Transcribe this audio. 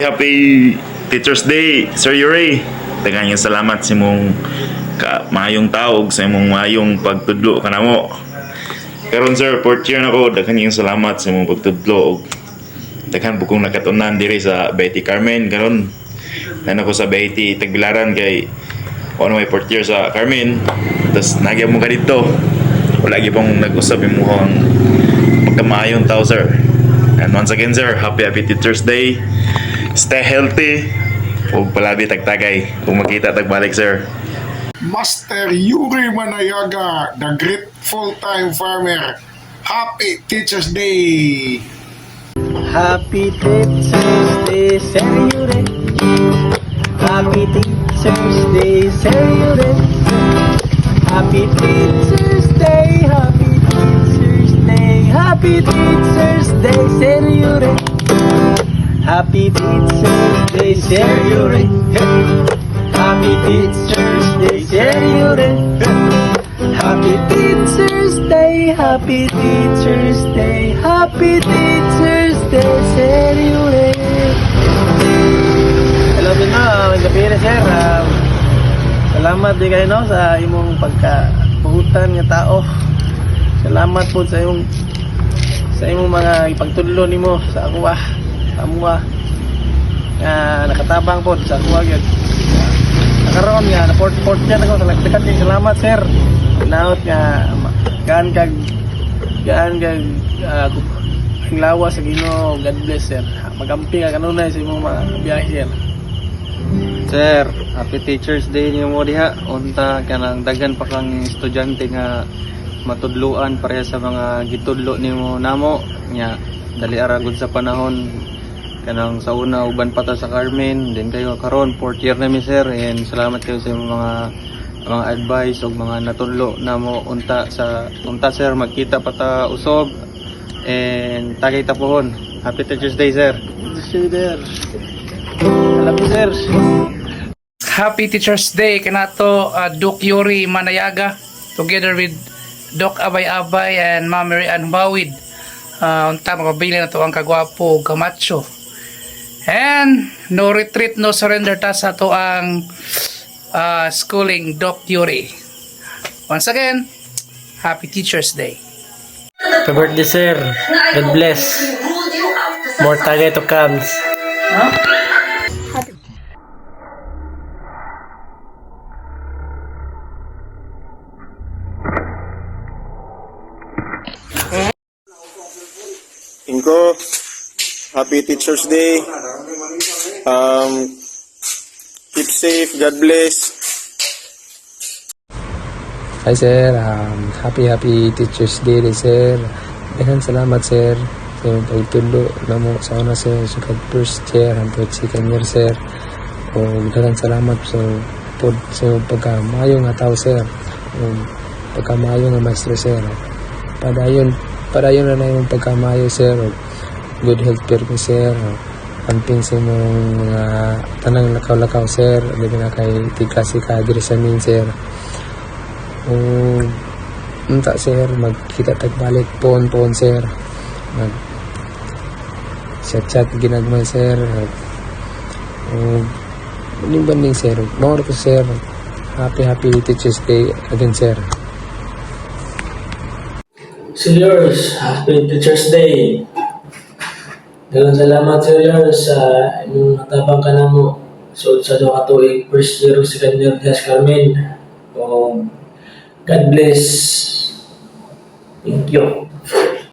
Happy Teacher's Day, Sir Yuri. Daghang yung salamat sa imong maayong tawag, sa imong maayong pagtudlo kanamo. Karon sir, fourth year na ko, daghang yung salamat sa imong pagtudlo. Daghan po kong nakatunan diri sa Betty Carmen karon. Nan ako sa Betty Tagbilaran kay ano may fourth year sa Carmen. Tas nagya mo ka dito. Wala gyud pong nag-usap imong ang pagkamaayong tao sir. And once again sir, happy Teacher's Day. Stay healthy. Huwag palabi tagtagay. Kung makita tagbalik sir. Master Yuri Manayaga, the great full-time farmer. Happy Teacher's Day! Happy Teacher's Day, Sir Yuri. Happy Teacher's Day, Sir Yuri. Happy Teacher's Day, Happy Teacher's Day, Happy Teacher's Day, Sir Yuri. Happy Teacher's Day, Sir Yuri. Happy Teacher's Day, Sir Yuri. Happy Teacher's Day, Happy Teacher's Day, Happy Teacher's Day, Sir Yuri. Hello din na, gabi na sir. Salamat din kayo no, sa imong pagkabuhutan nga tao. Salamat po sa imong mga ipagtudlo nimo sa ako amuha nga nakatabang po sa ako gyud. Nakaroon nga na port yan ako sa lagdagan kay salamat sir. Naot nga gaan kag ang lawas sa Ginoo. God bless sir. Magampi ka kanunay sa imong mga biyahe sir. Sir, happy Teacher's Day niyo mo diha. Unta kanang daghan pa kang estudyante nga matudluan pareha sa mga gitudlo nimo namo nya dali ara gud sa panahon kanang sa una uban pa ta sa Carmen din kayo karon fourth year na mi sir, and salamat kayo sa mga advice ug mga natudlo namo unta sir. Magkita pa ta usog and tagay ta pohon. Happy Teacher's Day sir. Sir. Alam mo sir. Happy Teacher's Day kanato Doc Yuri Manayaga together with Doc Abay and Ma'am Mary Ann Bawid. Unta makabili na to ang kagwapo, kamacho. And no retreat, no surrender ta sa to ang schooling Doc Yuri. Once again, Happy Teacher's Day. Happy birthday sir. God bless. More tagay to comes. Inko, happy Teacher's Day. Keep safe. God bless. Hi sir, happy Teacher's Day sir. Daghang salamat sir sa iyong pagtudlo na mo sa una sir sa first year hangtod second year sir. O daghang salamat sa iyong pagkamayo nga tao sir. O pagkamayo nga maestro sir. Padayon na yung pagkamayo sir. O good health care ko sir. Amping sa mong mga tanang lakaw-lakaw sir. Labi na kay tigkasi ka diri sa amin sir. O unta sir, magkita tagbalik pohon sir. Mag chat ginagmay sir. O banding sir. Mawala ko sir. Happy Teacher's Day again sir. Seniors, happy Teacher's Day. Daghang salamat seniors sa inyong natabang ka na mo sa duha ka tuig first year ug second year diha sa Carmen. God bless. Thank you.